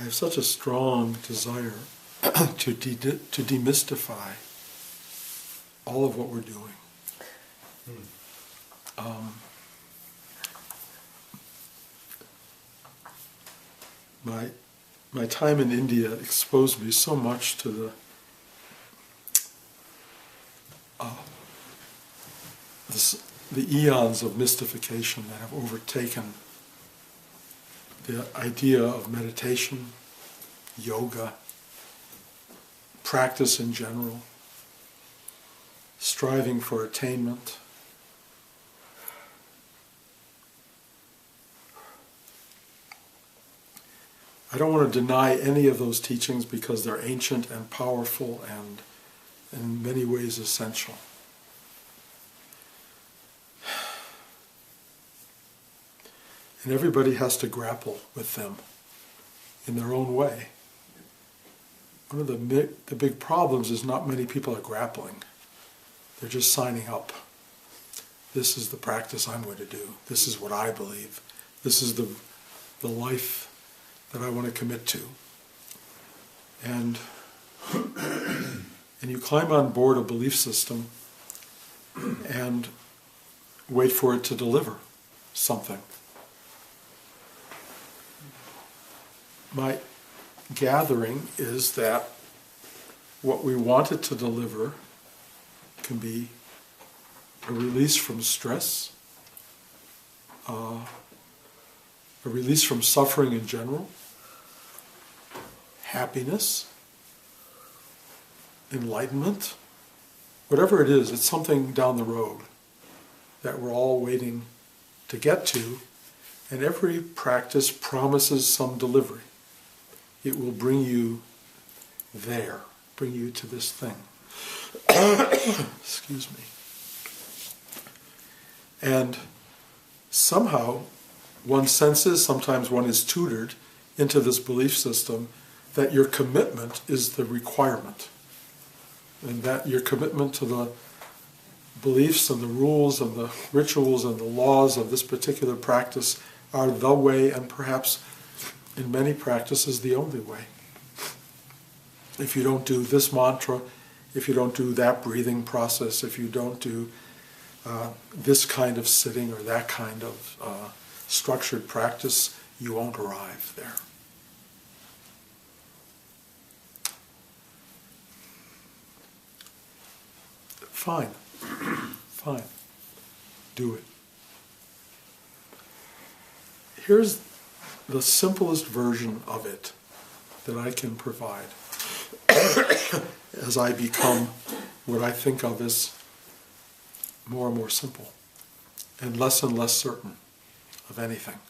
I have such a strong desire to demystify all of what we're doing. My time in India exposed me so much to the eons of mystification that have overtaken the idea of meditation, yoga, practice in general, striving for attainment. I don't want to deny any of those teachings because they're ancient and powerful and in many ways essential. And everybody has to grapple with them in their own way. One of the big problems is not many people are grappling. They're just signing up. This is the practice I'm going to do. This is what I believe. This is the life that I want to commit to. And you climb on board a belief system and wait for it to deliver something. My gathering is that what we want it to deliver can be a release from stress, a release from suffering in general, happiness, enlightenment, whatever it is, it's something down the road that we're all waiting to get to, and every practice promises some delivery. It will bring you there, bring you to this thing. Excuse me. And somehow one senses, sometimes one is tutored into this belief system that your commitment is the requirement. And that your commitment to the beliefs and the rules and the rituals and the laws of this particular practice are the way, and perhaps in many practices the only way. If you don't do this mantra, if you don't do that breathing process, if you don't do this kind of sitting or that kind of structured practice, you won't arrive there. Fine. Fine. Do it. Here's the simplest version of it that I can provide as I become what I think of as more and more simple and less certain of anything.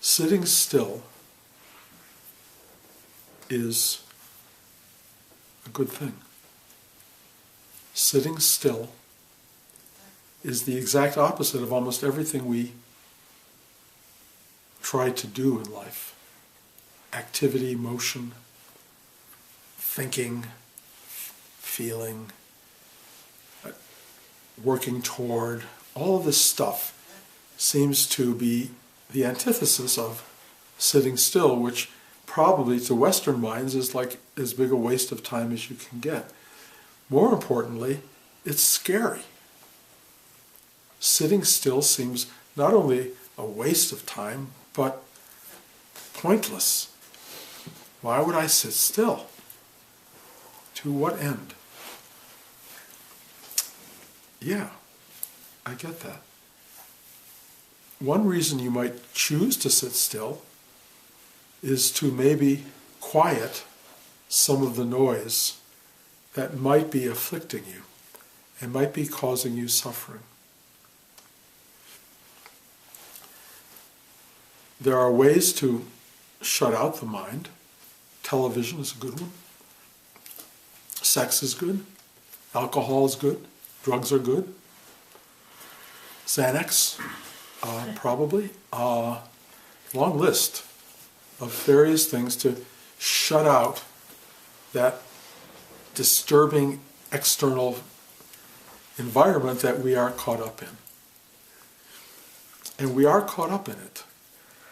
Sitting still is a good thing. Sitting still is the exact opposite of almost everything we try to do in life. Activity, motion, thinking, feeling, working toward, all of this stuff seems to be the antithesis of sitting still, which probably to Western minds is like as big a waste of time as you can get. More importantly, it's scary. Sitting still seems not only a waste of time, but pointless. Why would I sit still? To what end? Yeah, I get that. One reason you might choose to sit still is to maybe quiet some of the noise that might be afflicting you and might be causing you suffering. There are ways to shut out the mind. Television is a good one. Sex is good. Alcohol is good. Drugs are good. Xanax, probably. Long list of various things to shut out that disturbing external environment that we are caught up in. And we are caught up in it.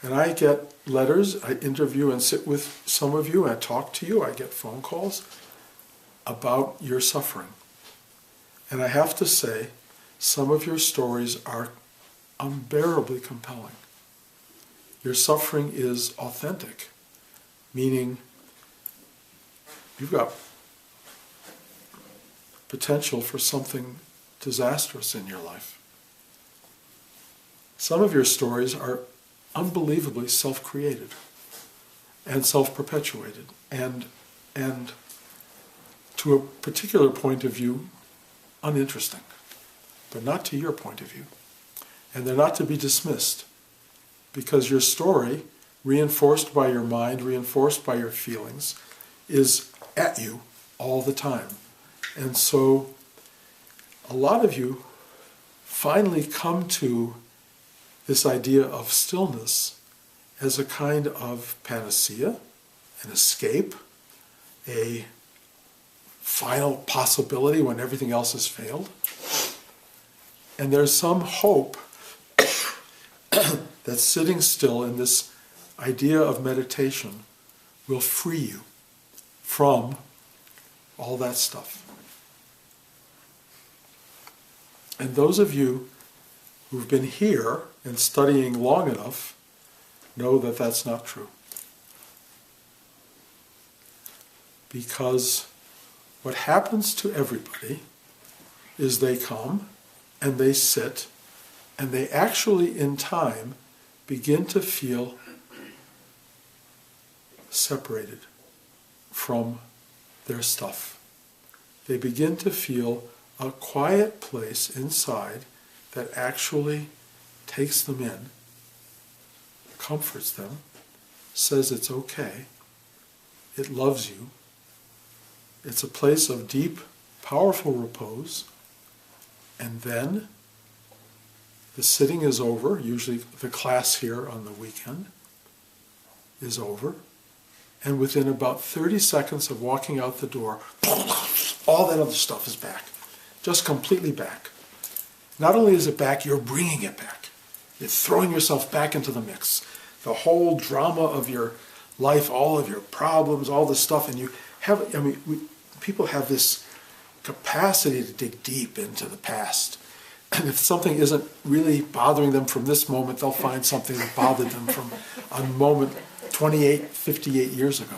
And I get letters, I interview and sit with some of you, I talk to you, I get phone calls about your suffering. And I have to say, some of your stories are unbearably compelling. Your suffering is authentic, meaning you've got potential for something disastrous in your life. Some of your stories are unbelievably self-created and self-perpetuated and to a particular point of view uninteresting, but not to your point of view. And they're not to be dismissed, because your story, reinforced by your mind, reinforced by your feelings, is at you all the time. And so a lot of you finally come to this idea of stillness as a kind of panacea, an escape, a final possibility when everything else has failed. And there's some hope that sitting still in this idea of meditation will free you from all that stuff. And those of you who've been here and studying long enough know that that's not true. Because what happens to everybody is they come and they sit and they actually in time begin to feel separated from their stuff. They begin to feel a quiet place inside that actually takes them in, comforts them, says it's okay, it loves you. It's a place of deep, powerful repose. And then the sitting is over. Usually the class here on the weekend is over. And within about 30 seconds of walking out the door, all that other stuff is back. Just completely back. Not only is it back, you're bringing it back. You're throwing yourself back into the mix. The whole drama of your life, all of your problems, all this stuff, and you have, people have this capacity to dig deep into the past. And if something isn't really bothering them from this moment, they'll find something that bothered them from a moment 28, 58 years ago.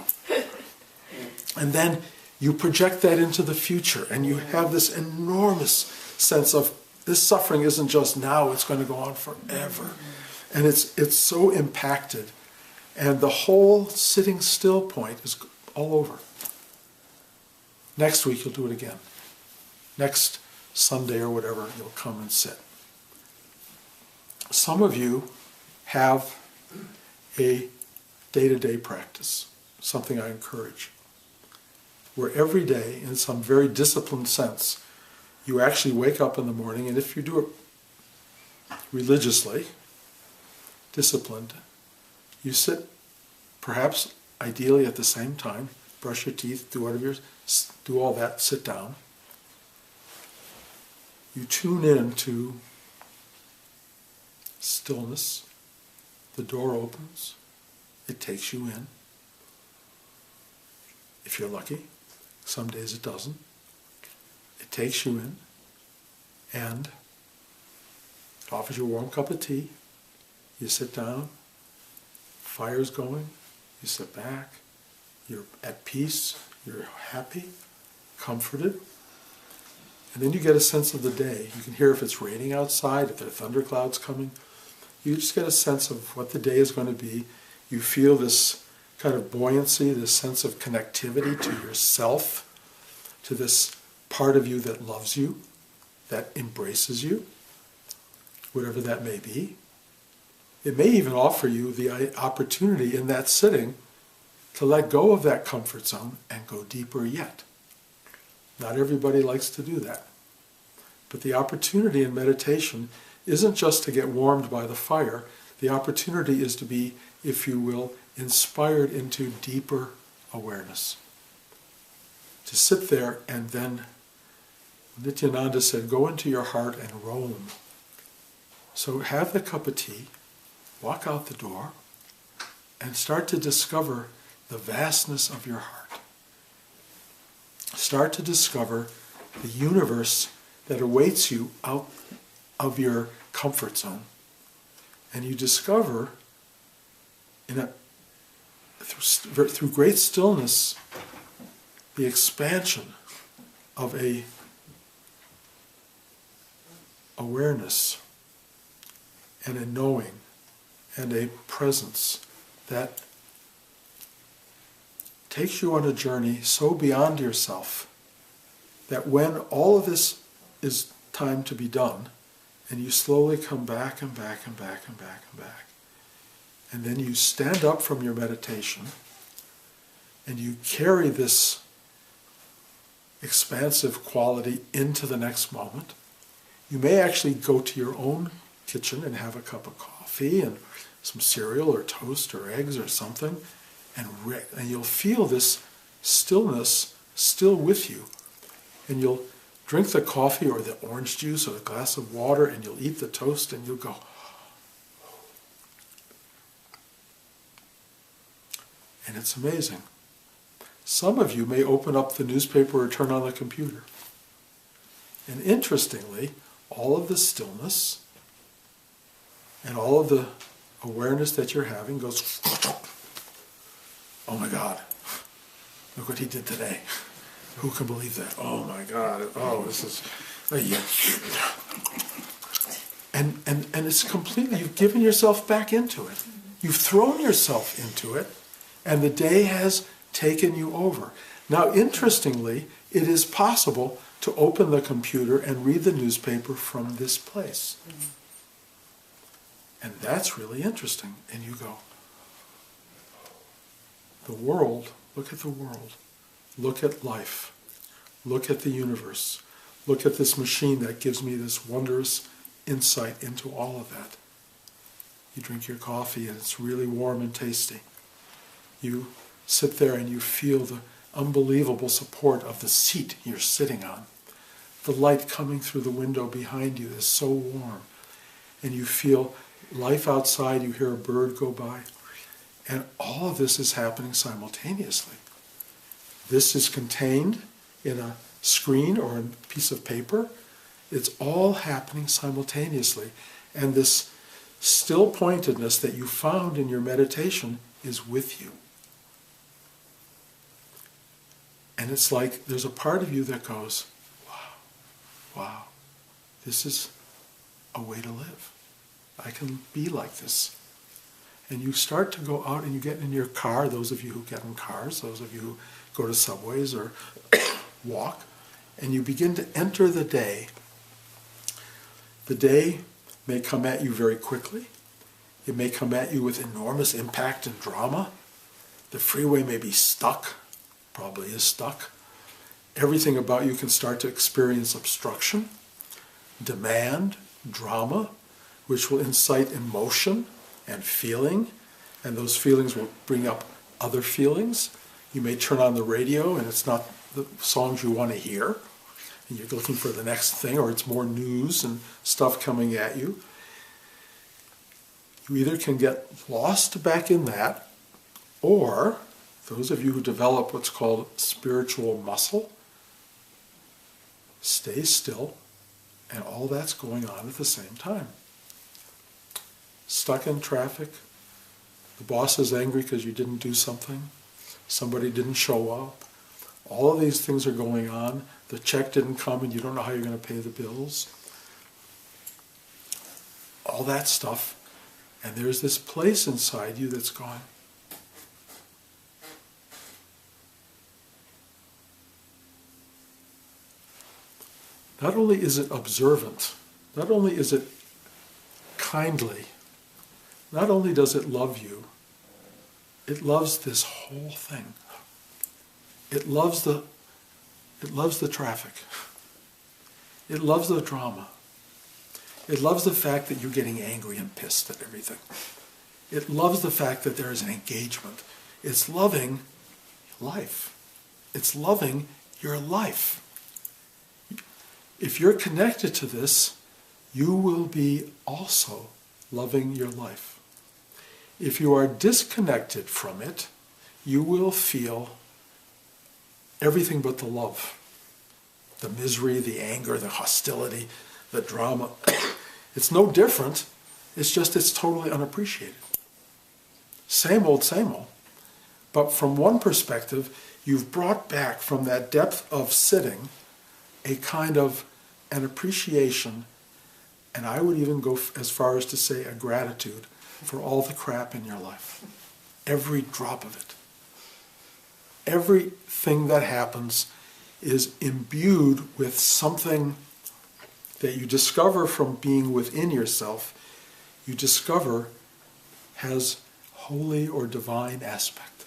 And then you project that into the future, and you have this enormous sense of this suffering isn't just now, it's going to go on forever. And it's so impacted. And the whole sitting still point is all over. Next week you'll do it again. Next Sunday or whatever, you'll come and sit. Some of you have a day-to-day practice, something I encourage, where every day, in some very disciplined sense, you actually wake up in the morning, and if you do it religiously, disciplined, you sit, perhaps ideally at the same time, brush your teeth, do all that, sit down. You tune in to stillness. The door opens. It takes you in. If you're lucky. Some days it doesn't. It takes you in and it offers you a warm cup of tea. You sit down. Fire's going. You sit back. You're at peace. You're happy, comforted. And then you get a sense of the day. You can hear if it's raining outside, if there are thunderclouds coming. You just get a sense of what the day is going to be. You feel this kind of buoyancy, this sense of connectivity to yourself, to this part of you that loves you, that embraces you, whatever that may be. It may even offer you the opportunity in that sitting to let go of that comfort zone and go deeper yet. Not everybody likes to do that. But the opportunity in meditation isn't just to get warmed by the fire. The opportunity is to be, if you will, inspired into deeper awareness. To sit there and then Nityananda said, go into your heart and roam. So have the cup of tea, walk out the door, and start to discover the vastness of your heart. Start to discover the universe that awaits you out of your comfort zone. And you discover through great stillness the expansion of a awareness and a knowing and a presence that takes you on a journey so beyond yourself that when all of this is time to be done, and you slowly come back and back and back and back and back, and then you stand up from your meditation and you carry this expansive quality into the next moment. You may actually go to your own kitchen and have a cup of coffee and some cereal or toast or eggs or something, and you'll feel this stillness still with you. And you'll drink the coffee or the orange juice or a glass of water, and you'll eat the toast, and you'll go, and it's amazing. Some of you may open up the newspaper or turn on the computer. And interestingly, all of the stillness and all of the awareness that you're having goes, oh my God, look what he did today. Who can believe that? Oh my God, oh, this is, yeah. And it's completely, you've given yourself back into it. You've thrown yourself into it, and the day has taken you over. Now, interestingly, it is possible to open the computer and read the newspaper from this place. And that's really interesting. And you go, the world, look at the world. Look at life. Look at the universe. Look at this machine that gives me this wondrous insight into all of that. You drink your coffee and it's really warm and tasty. You sit there and you feel the unbelievable support of the seat you're sitting on. The light coming through the window behind you is so warm. And you feel life outside, you hear a bird go by. And all of this is happening simultaneously. This is contained in a screen or a piece of paper. It's all happening simultaneously. And this still pointedness that you found in your meditation is with you. And it's like there's a part of you that goes, wow, this is a way to live. I can be like this. And you start to go out and you get in your car, those of you who get in cars, those of you who go to subways or walk, and you begin to enter the day. The day may come at you very quickly. It may come at you with enormous impact and drama. The freeway may be stuck, probably is stuck. Everything about you can start to experience obstruction, demand, drama, which will incite emotion and feeling, and those feelings will bring up other feelings. You may turn on the radio and it's not the songs you want to hear, and you're looking for the next thing, or it's more news and stuff coming at you. You either can get lost back in that, or those of you who develop what's called spiritual muscle, stay still, and all that's going on at the same time. Stuck in traffic, the boss is angry because you didn't do something, somebody didn't show up, all of these things are going on, the check didn't come and you don't know how you're going to pay the bills, all that stuff, and there's this place inside you that's going, not only is it observant, not only is it kindly, not only does it love you, it loves this whole thing. It loves the traffic. It loves the drama. It loves the fact that you're getting angry and pissed at everything. It loves the fact that there is an engagement. It's loving life. It's loving your life. if you're connected to this, you will be also loving your life. If you are disconnected from it, you will feel everything but the love, the misery, the anger, the hostility, the drama. It's no different. It's just it's totally unappreciated. Same old, same old. But from one perspective, you've brought back from that depth of sitting a kind of an appreciation, and I would even go as far as to say a gratitude for all the crap in your life. Every drop of it. Everything that happens is imbued with something that you discover from being within yourself, you discover has holy or divine aspect.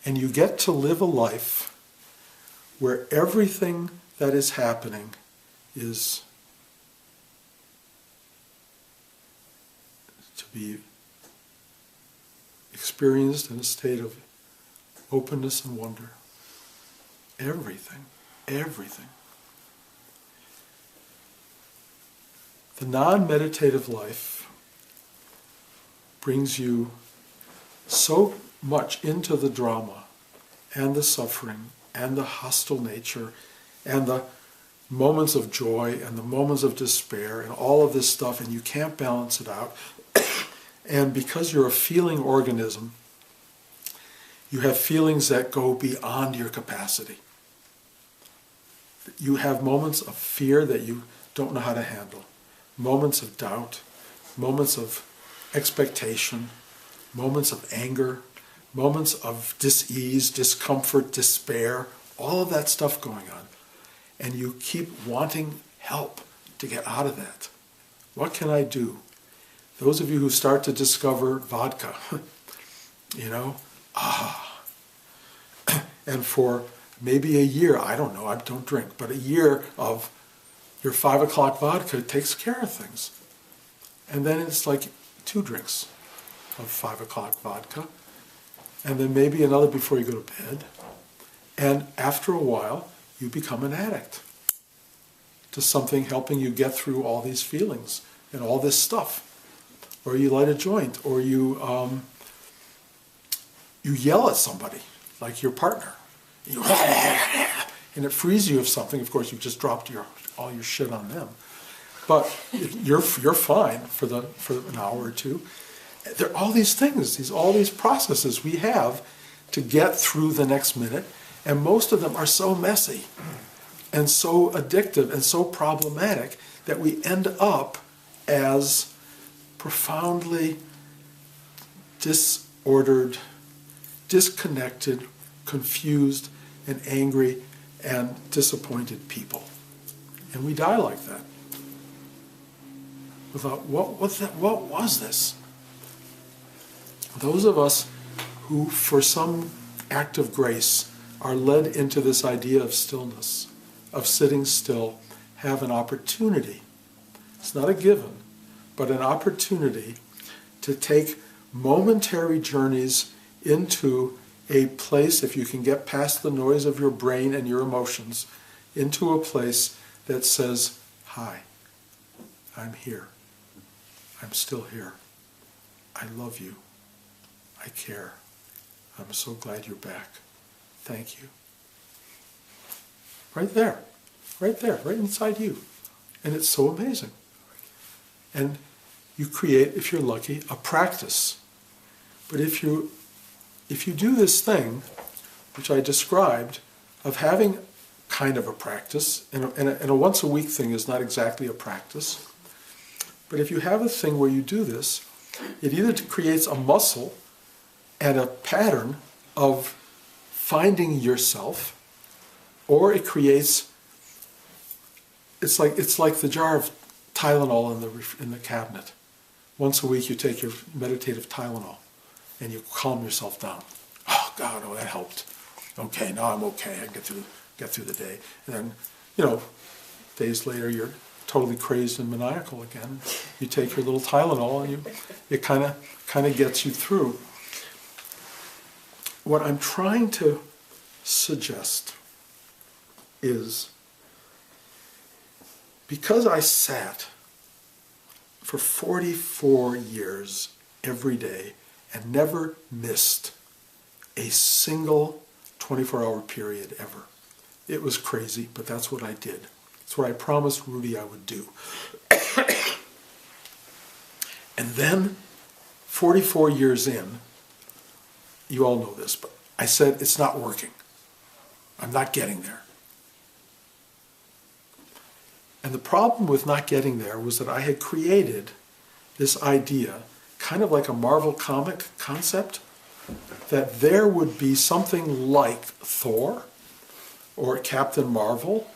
And you get to live a life where everything that is happening is to be experienced in a state of openness and wonder. Everything, everything. The non-meditative life brings you so much into the drama and the suffering and the hostile nature and the moments of joy and the moments of despair and all of this stuff, and you can't balance it out. And because you're a feeling organism, you have feelings that go beyond your capacity. You have moments of fear that you don't know how to handle, moments of doubt, moments of expectation, moments of anger, moments of dis-ease, discomfort, despair, all of that stuff going on. And you keep wanting help to get out of that. What can I do? Those of you who start to discover vodka, and for maybe a year, I don't know, I don't drink, but a year of your 5 o'clock vodka takes care of things. And then it's like 2 drinks of 5 o'clock vodka, and then maybe another before you go to bed. And after a while, you become an addict to something helping you get through all these feelings and all this stuff. Or you light a joint, or you yell at somebody, like your partner. And it frees you of something. Of course, you've just dropped all your shit on them. But you're fine for an hour or two. There are all these things, all these processes we have to get through the next minute, and most of them are so messy and so addictive and so problematic that we end up as profoundly disordered, disconnected, confused, and angry and disappointed people. And we die like that. Without, what was this? Those of us who, for some act of grace, are led into this idea of stillness, of sitting still, have an opportunity. It's not a given, but an opportunity to take momentary journeys into a place, if you can get past the noise of your brain and your emotions, into a place that says, hi, I'm here. I'm still here. I love you. I care. I'm so glad you're back. Thank you. Right there, right inside you. And it's so amazing. And you create, if you're lucky, a practice. But if you do this thing, which I described, of having kind of a practice, and a once-a-week thing is not exactly a practice, but if you have a thing where you do this, it either creates a muscle and a pattern of finding yourself, or it creates, it's like the jar of Tylenol in the cabinet. Once a week you take your meditative Tylenol and you calm yourself down. Oh God, that helped. Okay, now I'm okay. I can get through the day. And then, days later you're totally crazed and maniacal again. You take your little Tylenol and it kind of gets you through. What I'm trying to suggest is because I sat for 44 years every day and never missed a single 24-hour period ever. It was crazy, but that's what I did. It's what I promised Rudy I would do. And then, 44 years in, you all know this, but I said, it's not working. I'm not getting there. And the problem with not getting there was that I had created this idea, kind of like a Marvel comic concept, that there would be something like Thor, or Captain Marvel,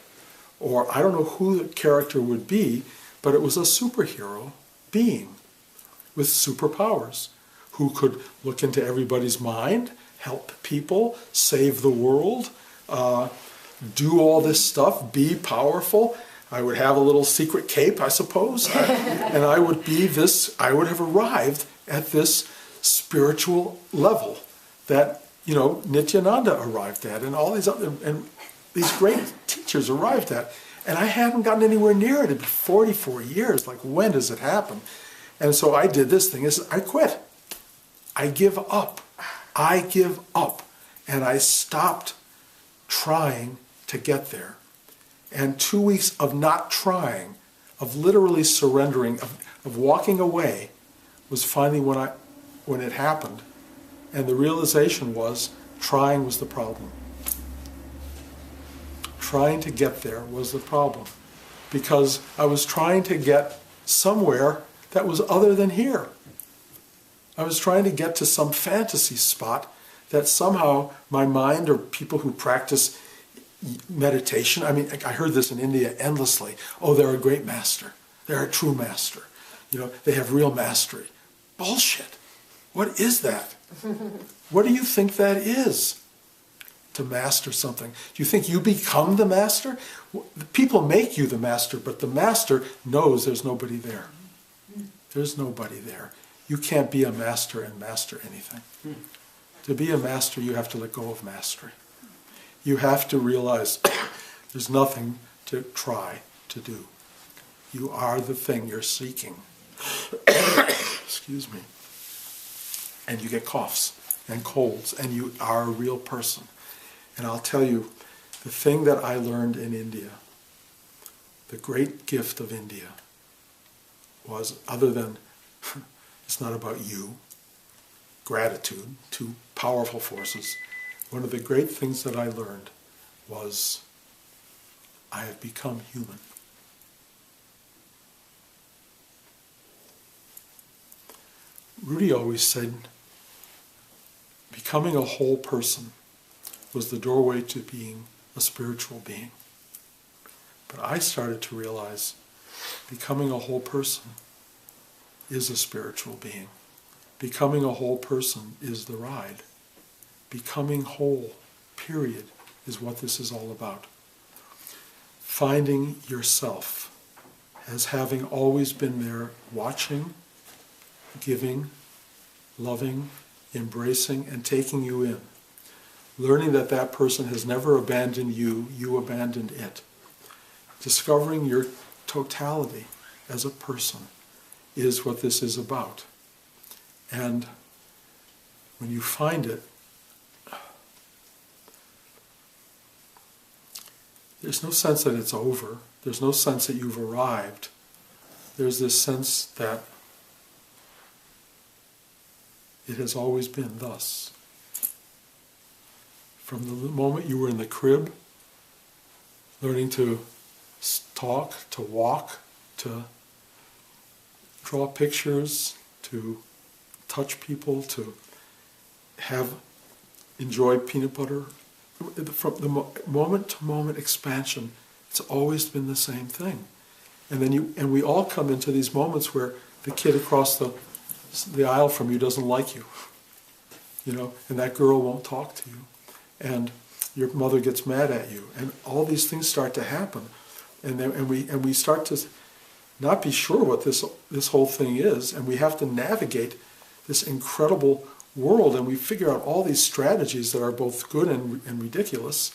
or I don't know who the character would be, but it was a superhero being with superpowers who could look into everybody's mind, help people, save the world, do all this stuff, be powerful. I would have a little secret cape, I suppose, and I would be this, I would have arrived at this spiritual level that, Nityananda arrived at, and all these other, and these great teachers arrived at. And I hadn't gotten anywhere near it in 44 years. Like, when does it happen? And so I did this thing. I quit. I give up. I give up. And I stopped trying to get there. And 2 weeks of not trying, of literally surrendering, of walking away, was finally when it happened. And the realization was, trying was the problem. Trying to get there was the problem. Because I was trying to get somewhere that was other than here. I was trying to get to some fantasy spot that somehow my mind, or people who practice meditation, I mean, I heard this in India endlessly. Oh, they're a great master. They're a true master. They have real mastery. Bullshit. What is that? What do you think that is? To master something. Do you think you become the master? People make you the master, but the master knows there's nobody there. There's nobody there. You can't be a master and master anything. To be a master, you have to let go of mastery. You have to realize there's nothing to try to do. You are the thing you're seeking. Excuse me. And you get coughs and colds, and you are a real person. And I'll tell you, the thing that I learned in India, the great gift of India, was, other than, it's not about you, gratitude, two powerful forces, one of the great things that I learned was, I have become human. Rudy always said, becoming a whole person was the doorway to being a spiritual being. But I started to realize becoming a whole person is a spiritual being. Becoming a whole person is the ride. Becoming whole, period, is what this is all about. Finding yourself as having always been there, watching, giving, loving, embracing, and taking you in. Learning that that person has never abandoned you, you abandoned it. Discovering your totality as a person is what this is about. And when you find it, there's no sense that it's over. There's no sense that you've arrived. There's this sense that it has always been thus. From the moment you were in the crib, learning to talk, to walk, to draw pictures, to touch people, to enjoy peanut butter. From the moment-to-moment expansion, it's always been the same thing. And then we all come into these moments where the kid across the aisle from you doesn't like you, and that girl won't talk to you, and your mother gets mad at you, and all these things start to happen, and we start to not be sure what this whole thing is, and we have to navigate this incredible world, and we figure out all these strategies that are both good and ridiculous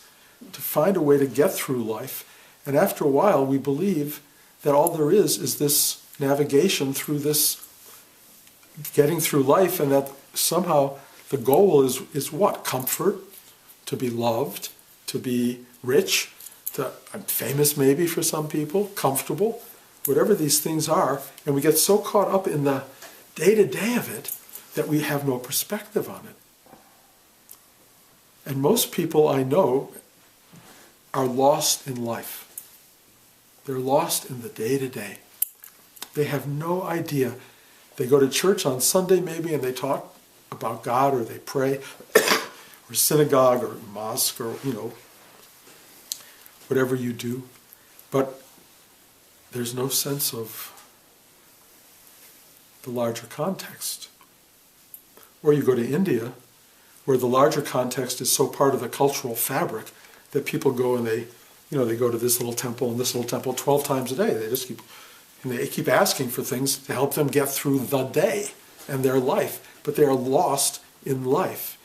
to find a way to get through life. And after a while, we believe that all there is this navigation through this, getting through life, and that somehow the goal is what? Comfort, to be loved, to be rich, famous maybe for some people, comfortable, whatever these things are. And we get so caught up in the day-to-day of it that we have no perspective on it. And most people I know are lost in life. They're lost in the day-to-day. They have no idea. They go to church on Sunday maybe and they talk about God, or they pray, or synagogue, or mosque, or, whatever you do. But there's no sense of the larger context. Or you go to India, where the larger context is so part of the cultural fabric that people go and they go to this little temple and this little temple 12 times a day. They keep asking for things to help them get through the day and their life, but they are lost in life.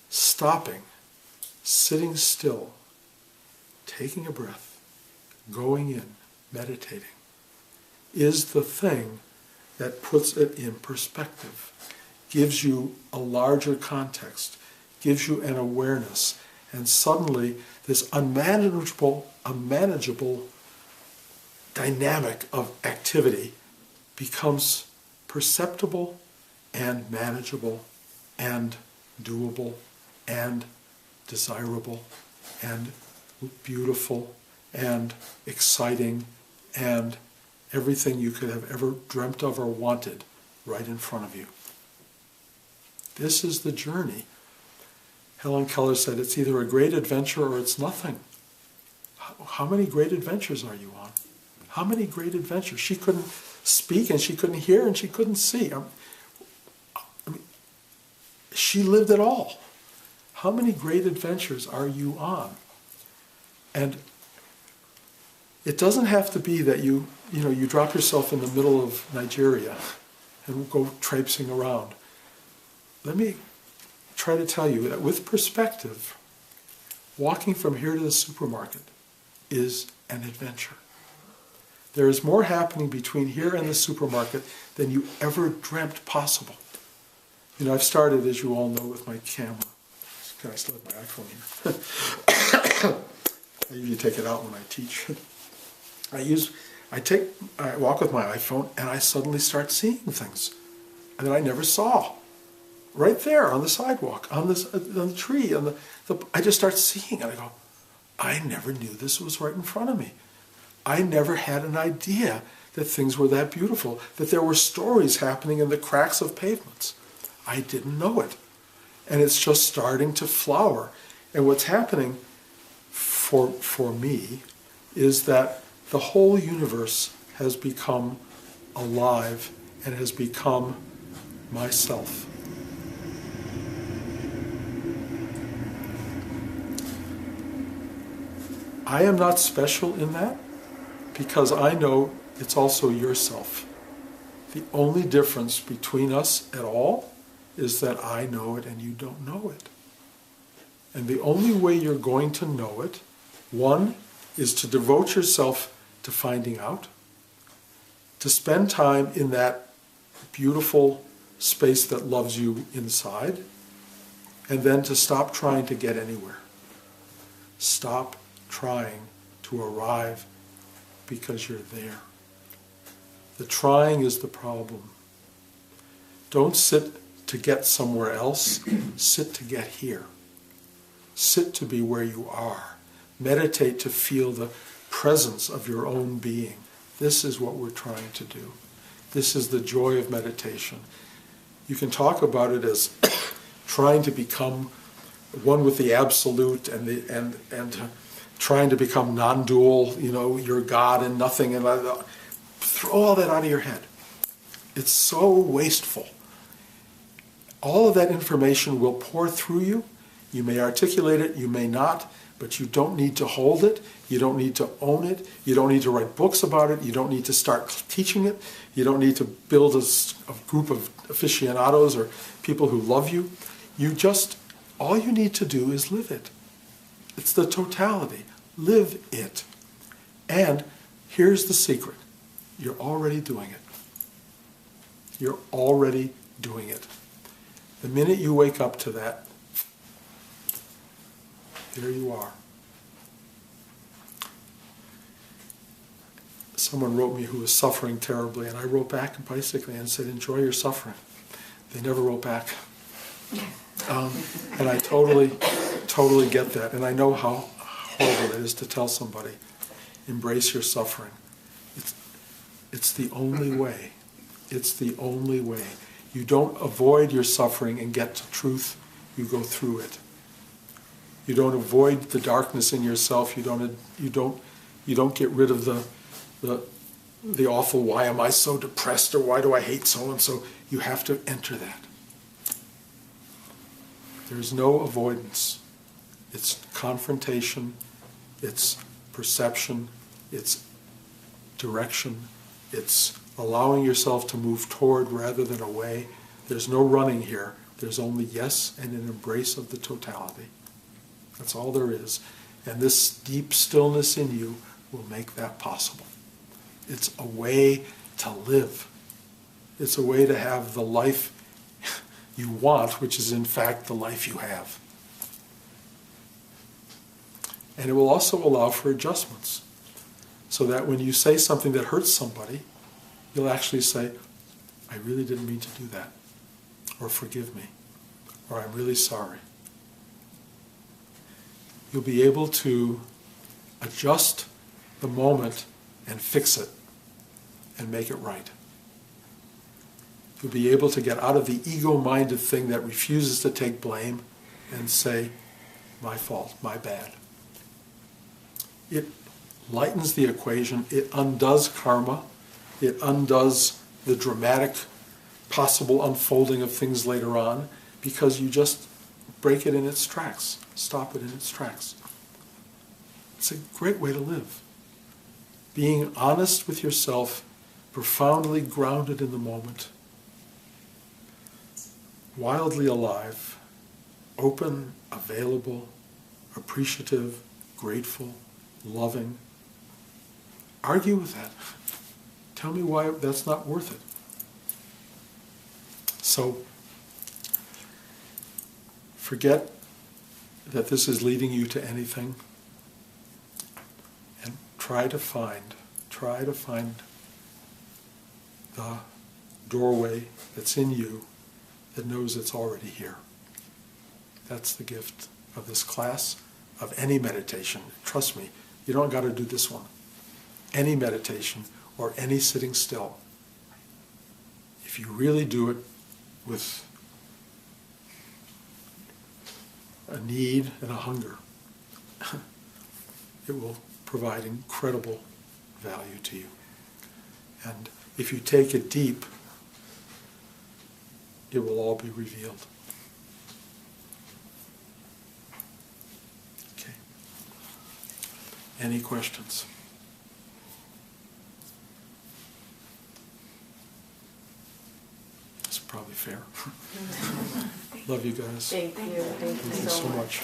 Stopping, sitting still, taking a breath, going in, meditating, is the thing that puts it in perspective, gives you a larger context, gives you an awareness, and suddenly this unmanageable dynamic of activity becomes perceptible and manageable and doable and desirable and beautiful and exciting and everything you could have ever dreamt of or wanted right in front of you. This is the journey. Helen Keller said it's either a great adventure or it's nothing. How many great adventures are you on? How many great adventures? She couldn't speak and she couldn't hear and she couldn't see. She lived it all. How many great adventures are you on? And it doesn't have to be that you drop yourself in the middle of Nigeria and go traipsing around. Let me try to tell you that with perspective, walking from here to the supermarket is an adventure. There is more happening between here and the supermarket than you ever dreamt possible. I've started, as you all know, with my camera. I still have my iPhone here. I usually take it out when I teach. I walk with my iPhone and I suddenly start seeing things that I never saw. Right there on the sidewalk, on the tree, I just start seeing it. I go, I never knew this was right in front of me. I never had an idea that things were that beautiful, that there were stories happening in the cracks of pavements. I didn't know it. And it's just starting to flower. And what's happening for me is that the whole universe has become alive and has become myself. I am not special in that because I know it's also yourself. The only difference between us at all is that I know it and you don't know it. And the only way you're going to know it, one, is to devote yourself to finding out, to spend time in that beautiful space that loves you inside, and then to stop trying to get anywhere. Stop trying to arrive because you're there. The trying is the problem. Don't sit to get somewhere else, sit to get here. Sit to be where you are. Meditate to feel the presence of your own being. This is what we're trying to do. This is the joy of meditation. You can talk about it as trying to become one with the absolute and trying to become non-dual, you're God and nothing, and throw all that out of your head. It's so wasteful. All of that information will pour through you. You may articulate it, you may not, but you don't need to hold it. You don't need to own it. You don't need to write books about it. You don't need to start teaching it. You don't need to build a group of aficionados or people who love you. All you need to do is live it. It's the totality. Live it. And here's the secret. You're already doing it. You're already doing it. The minute you wake up to that, there you are. Someone wrote me who was suffering terribly, and I wrote back basically and said, enjoy your suffering. They never wrote back. And I totally get that. And I know how horrible it is to tell somebody, embrace your suffering. It's the only way. It's the only way. You don't avoid your suffering and get to truth. You go through it. You don't avoid the darkness in yourself. You don't get rid of the awful, why am I so depressed, or why do I hate so-and-so? You have to enter that. There's no avoidance. It's confrontation, it's perception, it's direction, it's allowing yourself to move toward rather than away. There's no running here. There's only yes and an embrace of the totality. That's all there is. And this deep stillness in you will make that possible. It's a way to live. It's a way to have the life you want, which is in fact the life you have. And it will also allow for adjustments, so that when you say something that hurts somebody, you'll actually say, I really didn't mean to do that, or forgive me, or I'm really sorry. You'll be able to adjust the moment and fix it and make it right. You'll be able to get out of the ego-minded thing that refuses to take blame and say, my fault, my bad. It lightens the equation, it undoes karma, it undoes the dramatic possible unfolding of things later on, because you just break it in its tracks, stop it in its tracks. It's a great way to live. Being honest with yourself, profoundly grounded in the moment, wildly alive, open, available, appreciative, grateful, loving. Argue with that. Tell me why that's not worth it. So, forget that this is leading you to anything, and try to find the doorway that's in you that knows it's already here. That's the gift of this class, of any meditation. Trust me, you don't got to do this one. Any meditation or any sitting still. If you really do it with a need and a hunger, it will provide incredible value to you. And if you take it deep, it will all be revealed. Okay. Any questions? That's probably fair. Love you guys. Thank you. Thank you so much.